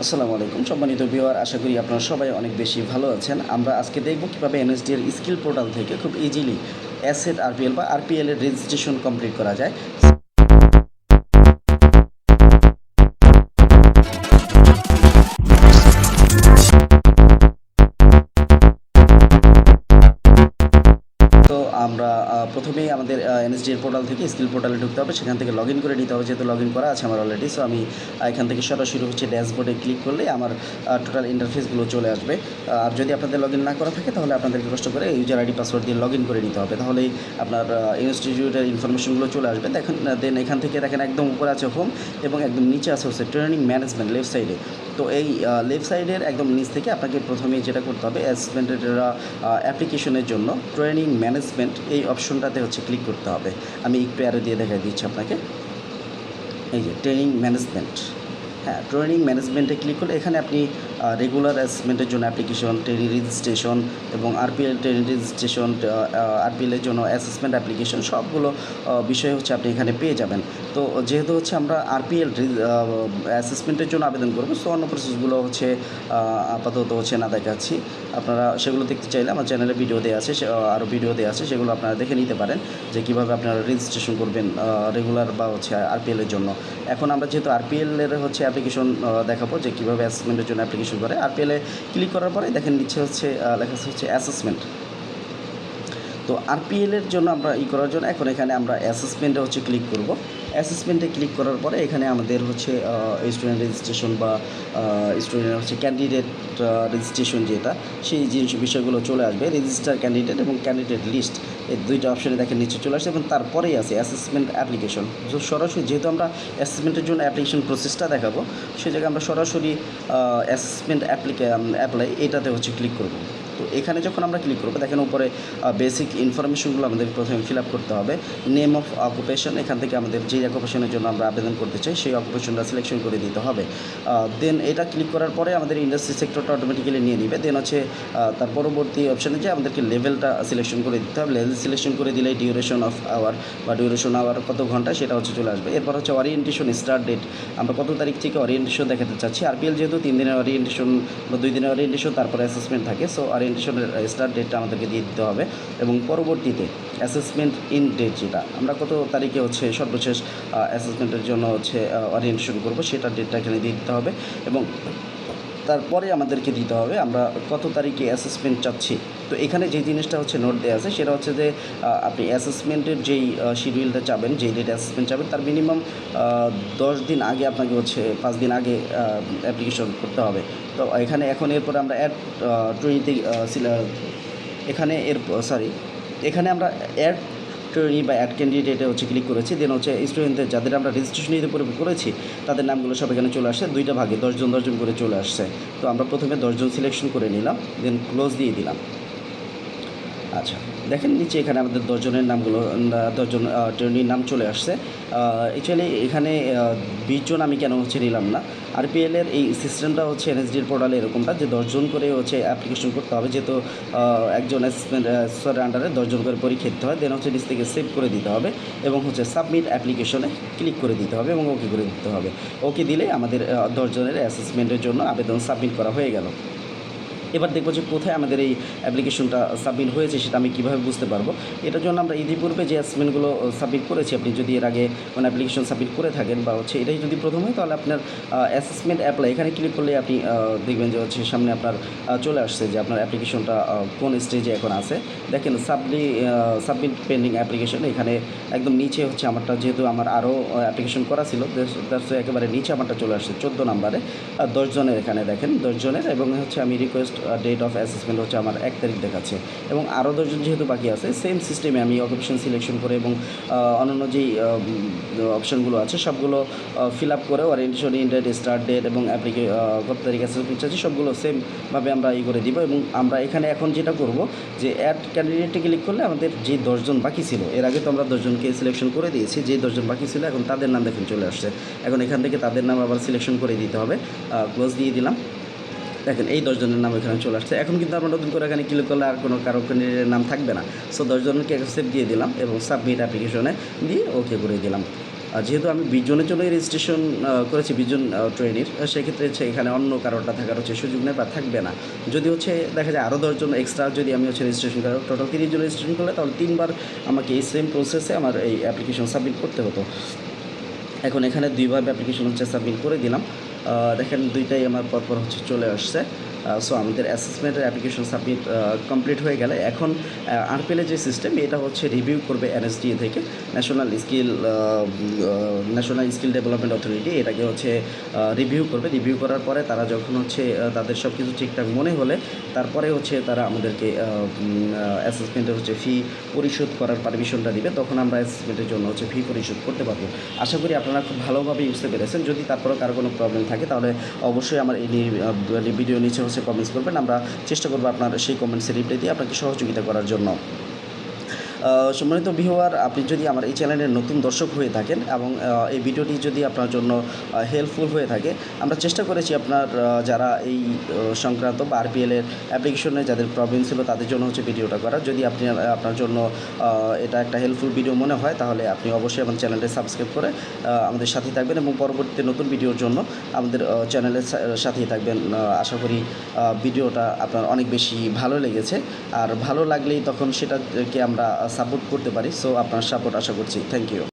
আসসালামু আলাইকুম সম্মানিত ভিউয়ার, আশা করি আপনারা সবাই অনেক বেশি ভালো আছেন। আমরা আজকে দেখব কীভাবে এনএসডি এর স্কিল পোর্টাল থেকে খুব ইজিলি অ্যাসেট আরপিএল বা আরপিএল এর রেজিস্ট্রেশন কমপ্লিট করা যায়। তো আমরা প্রথমেই আমাদের এনএসডি এর পোর্টাল থেকে স্কিল পোর্টালে ঢুকতে হবে, সেখান থেকে লগ ইন করে নিতে হবে, যেহেতু লগ ইন করা আছে আমার অলরেডি। সো আমি এখান থেকে সরাসরি ড্যাশবোর্ডে ক্লিক করলে আমার টোটাল ইন্টারফেসগুলো চলে আসবে। আর যদি আপনাদের লগ ইন না করা থাকে তাহলে আপনাদেরকে কষ্ট করে ইউজার আইডি পাসওয়ার্ড দিয়ে লগ ইন করে নিতে হবে, তাহলেই আপনার ইনস্টিটিউটের ইনফরমেশনগুলো চলে আসবে। দেখেন দেন এখান থেকে দেখেন একদম উপরে আছে হোম এবং একদম নিচে আছে হচ্ছে ট্রেনিং ম্যানেজমেন্ট লেফট সাইডে। তো এই লেফট সাইডের একদম নিচ থেকে আপনাকে প্রথমেই যেটা করতে হবে, অ্যাসেসমেন্টের অ্যাপ্লিকেশনের জন্য ট্রেনিং ম্যানেজমেন্ট এই অপশনটাতে ক্লিক করতে হবে। আমি একটু অ্যারো দিয়ে দেখাই দিচ্ছি আপনাকে। এই যে ট্রেনিং ম্যানেজমেন্ট, হ্যাঁ, ট্রেনিং ম্যানেজমেন্টে ক্লিক করলে এখানে আপনি রেগুলার অ্যাসেসমেন্টের জন্য অ্যাপ্লিকেশন, ট্রেনিং রেজিস্ট্রেশন এবং আরপিএল ট্রেনিং রেজিস্ট্রেশন, আরপিএলের জন্য অ্যাসেসমেন্ট অ্যাপ্লিকেশন সবগুলো বিষয় আপনি এখানে পেয়ে যাবেন। তো যেহেতু আমরা আরপিএল অ্যাসেসমেন্টের জন্য আবেদন করবো, সো অন্য প্রসেসগুলো আপাতত না দেখাচ্ছি। আপনারা সেগুলো দেখতে চাইলে আমার চ্যানেলে ভিডিও দেওয়া আছে, আরও ভিডিও দেওয়া আছে, সেগুলো আপনারা দেখে নিতে পারেন যে কীভাবে আপনারা রেজিস্ট্রেশন করবেন রেগুলার বা আরপিএলের জন্য। এখন আমরা যেহেতু আরপিএলের অ্যাপ্লিকেশন দেখাবো যে কীভাবে অ্যাসেসমেন্টের জন্য অ্যাপ্লিকেশন করে। আরপিএলে ক্লিক করার পরে দেখেন নিচে লেখা আছে অ্যাসেসমেন্ট। তো আরপিএলের জন্য আমরা করার জন্য এখন এখানে আমরা অ্যাসেসমেন্টে ক্লিক করব। অ্যাসেসমেন্টে ক্লিক করার পরে এখানে আমাদের স্টুডেন্ট রেজিস্ট্রেশন বা স্টুডেন্ট ক্যান্ডিডেট রেজিস্ট্রেশন যেটা, সেই বিষয়গুলো চলে আসবে। রেজিস্টার ক্যান্ডিডেট এবং ক্যান্ডিডেট লিস্ট, এই দুইটা অপশানে দেখেন নিচে চলে আসে এবং তারপরেই আছে অ্যাসেসমেন্ট অ্যাপ্লিকেশন। তো সরাসরি যেহেতু আমরা অ্যাসেসমেন্টের জন্য অ্যাপ্লিকেশন প্রসেসটা দেখাবো, সেই জায়গায় আমরা সরাসরি অ্যাসেসমেন্ট অ্যাপ্লাই এটাতে ক্লিক করব। তো এখানে যখন আমরা ক্লিক করবো দেখেন উপরে বেসিক ইনফরমেশনগুলো আমাদের প্রথমে ফিল আপ করতে হবে। নেম অফ অকুপেশন, এখান থেকে আমাদের যেই অকুপেশনের জন্য আমরা আবেদন করতে চাই সেই অকুপেশনটা সিলেকশন করে দিতে হবে। দেন এটা ক্লিক করার পরে আমাদের ইন্ডাস্ট্রি সেক্টরটা অটোমেটিক্যালি নিয়ে নিবে। দেন তার পরবর্তী অপশানে যে আমাদেরকে লেভেলটা সিলেকশন করে দিতে হবে। লেভেল সিলেকশন করে দিলে ডিউরেশন অফ আওয়ার বা ডিউরেশন আওয়ার কত ঘন্টা সেটা চলে আসবে। এরপর ওরিয়েন্টেশন স্টার্ট ডেট, আমরা কত তারিখ থেকে ওরিয়েন্টেশন দেখাতে চাচ্ছি। আরপিএল যেহেতু 3 দিনের ওরিয়েন্টেশন বা 2 দিনের ওরিয়েন্টেশন তারপরে অ্যাসেসমেন্ট থাকে, সো ওরিয়েন্টেশনের স্টার্ট ডেটটা আমাদেরকে দিয়ে দিতে হবে এবং পরবর্তীতে অ্যাসেসমেন্ট ইন ডেট, যেটা আমরা কত তারিখে সর্বশেষ অ্যাসেসমেন্টের জন্য ওরিয়েন্টেশন করব সেটার ডেটটা এখানে দিয়ে দিতে হবে এবং তারপরে আমাদেরকে দিতে হবে আমরা কত তারিখে অ্যাসেসমেন্ট চাচ্ছি। তো এখানে যে জিনিসটা নোট দেওয়া আছে সেটা যে আপনি অ্যাসেসমেন্টের যেই শিডিউলটা চাবেন, যেই ডেট অ্যাসেসমেন্ট চাবেন তার মিনিমাম 10 দিন আগে আপনাকে 5 দিন আগে অ্যাপ্লিকেশন করতে হবে। তো এখানে এরপরে আমরা অ্যাড ট্রেনিতে এখানে আমরা অ্যাড ট্রেনি বা অ্যাড ক্যান্ডিডেটে ক্লিক করেছি। দেন স্টুডেন্টদের যাদের আমরা রেজিস্ট্রেশন নিতে করেছি তাদের নামগুলো সব এখানে চলে আসছে, দুইটা ভাগে 10 জন করে চলে আসছে। তো আমরা প্রথমে 10 জন সিলেকশন করে নিলাম, দেন ক্লোজ দিয়ে দিলাম। আচ্ছা, দেখেন নিচে এখানে আমাদের 10 জনের নামগুলো 10 জন ট্রেনির নাম চলে আসছে। অ্যাকচুয়ালি এখানে 20 জন আমি কেন নিলাম না, আরপিএলের এই সিস্টেমটা এনএসডির পোর্টালে এরকমটা যে 10 জন করে অ্যাপ্লিকেশন করতে হবে, যেহেতু একজন অ্যাসেসমেন্টের আন্ডারে 10 জন করে পরীক্ষা দিতে হয়। দেন নিচ থেকে সেভ করে দিতে হবে এবং সাবমিট অ্যাপ্লিকেশনে ক্লিক করে দিতে হবে এবং ওকে করে দিতে হবে। ওকে দিলে আমাদের 10 জনের অ্যাসেসমেন্টের জন্য আবেদন সাবমিট করা হয়ে গেল। এবার দেখবো যে কোথায় আমাদের এই অ্যাপ্লিকেশনটা সাবমিট হয়েছে সেটা আমি কীভাবে বুঝতে পারবো। এটার জন্য আমরা ইতিপূর্বে যে অ্যাসাইনমেন্টগুলো সাবমিট করেছি, আপনি যদি এর আগে কোনো অ্যাপ্লিকেশন সাবমিট করে থাকেন বা এটাই যদি প্রথম হয়, তাহলে আপনার অ্যাসেসমেন্ট অ্যাপ্লাই এখানে ক্লিক করলে আপনি দেখবেন যে সামনে আপনার চলে আসছে যে আপনার অ্যাপ্লিকেশনটা কোন স্টেজে এখন আছে। দেখেন সাবমিট পেন্ডিং অ্যাপ্লিকেশন, এখানে একদম নিচে আমারটা, যেহেতু আমার আরও অ্যাপ্লিকেশন করা ছিল একেবারে নিচে আমারটা চলে আসছে 14 নাম্বারে 10 জনের। এখানে দেখেন 10 জনের এবং আমি রিকোয়েস্ট ডেট অফ অ্যাসেসমেন্ট আমার 1 তারিখ দেখাচ্ছে এবং আরও 10 জন যেহেতু বাকি আছে, সেম সিস্টেমে আমি অকুপেশন সিলেকশন করে এবং অন্যান্য যেই অপশানগুলো আছে সবগুলো ফিল আপ করে orientation in date, start date এবং কত তারিখ অ্যাসেসমেন্ট আছে সবগুলো সেমভাবে আমরা করে দিব। এবং আমরা এখানে এখন যেটা করব যে অ্যাড ক্যান্ডিডেটে ক্লিক করলে আমাদের যে 10 জন বাকি ছিল, এর আগে তো আমরা 10 জনকে সিলেকশন করে দিয়েছি, যে 10 জন বাকি ছিল এখন তাদের নাম দেখেন চলে আসছে। এখন এখান থেকে তাদের নাম আবার সিলেকশন করে দিতে হবে, ক্লোজ দিয়ে দিলাম। দেখেন এই 10 জনের নাম এখানে চলে আসছে। এখন কিন্তু আমরা নতুন করে এখানে ক্লিক করলে আর কারো ক্যান্ডিডেটের নাম থাকবে না। সো 10 জনকে অ্যাকসেপ্ট দিয়ে দিলাম এবং সাবমিট অ্যাপ্লিকেশনে দিয়ে ওকে করে দিলাম। যেহেতু আমি 20 জনের জন্যই রেজিস্ট্রেশন করেছি, 20 জন ট্রেনির, সেক্ষেত্রে হচ্ছে এখানে অন্য কারোরটা থাকার হচ্ছে সুযোগ নেই বা থাকবে না। যদি হচ্ছে দেখা যায় আরও 10 জন এক্সট্রা যদি আমি হচ্ছে রেজিস্ট্রেশন করি, টোটাল 30 জন রেজিস্ট্রেশন করলে তাহলে 3 বার আমাকে এই সেম প্রসেসে আমার এই অ্যাপ্লিকেশন সাবমিট করতে হতো। এখন এখানে 2 বার অ্যাপ্লিকেশন হচ্ছে সাবমিট করে দিলাম। দেখেন 2টাই আমার পরপর হচ্ছে চলে আসছে। সো আমাদের অ্যাসেসমেন্টের অ্যাপ্লিকেশন সাবমিট কমপ্লিট হয়ে গেলে এখন আরপিএলের যে সিস্টেম এটা হচ্ছে রিভিউ করবে এনএসডিএ থেকে, ন্যাশনাল স্কিল ডেভেলপমেন্ট অথরিটি। এটাকে হচ্ছে রিভিউ করবে। রিভিউ করার পরে তারা যখন হচ্ছে তাদের সব কিছু ঠিকঠাক মনে হলে তারপরে হচ্ছে তারা আমাদেরকে অ্যাসেসমেন্টের হচ্ছে ফি পরিশোধ করার পারমিশনটা দিবে, তখন আমরা অ্যাসেসমেন্টের জন্য হচ্ছে ফি পরিশোধ করতে পারবো। আশা করি আপনারা খুব ভালোভাবে বুঝতে পেরেছেন। যদি তারপরেও কারো কোনো প্রবলেম থাকে তাহলে অবশ্যই আমার এই ভিডিও নিচে হচ্ছে কমেন্টস করবেন। আমরা চেষ্টা করবো আপনার সেই কমেন্টসে রিপ্লাই দিয়ে আপনাকে সহযোগিতা করার জন্য। সম্মানিত ভিউয়ার, আপনি যদি আমার এই চ্যানেলের নতুন দর্শক হয়ে থাকেন এবং এই ভিডিওটি যদি আপনার জন্য হেল্পফুল হয়ে থাকে, আমরা চেষ্টা করেছি আপনার যারা এই সংক্রান্ত বা আরপিএলের অ্যাপ্লিকেশনে যাদের প্রবলেম ছিল তাদের জন্য হচ্ছে ভিডিওটা করা। যদি আপনি আপনার জন্য এটা একটা হেল্পফুল ভিডিও মনে হয় তাহলে আপনি অবশ্যই আমার চ্যানেলটি সাবস্ক্রাইব করে আমাদের সাথেই থাকবেন এবং পরবর্তীতে নতুন ভিডিওর জন্য আমাদের চ্যানেলের সাথেই থাকবেন। আশা করি ভিডিওটা আপনার অনেক বেশি ভালো লেগেছে, আর ভালো লাগলেই তখন সেটাকে আমরা সাপোর্ট করতে পারি। সো আপনার সাপোর্ট আশা করছি। Thank you.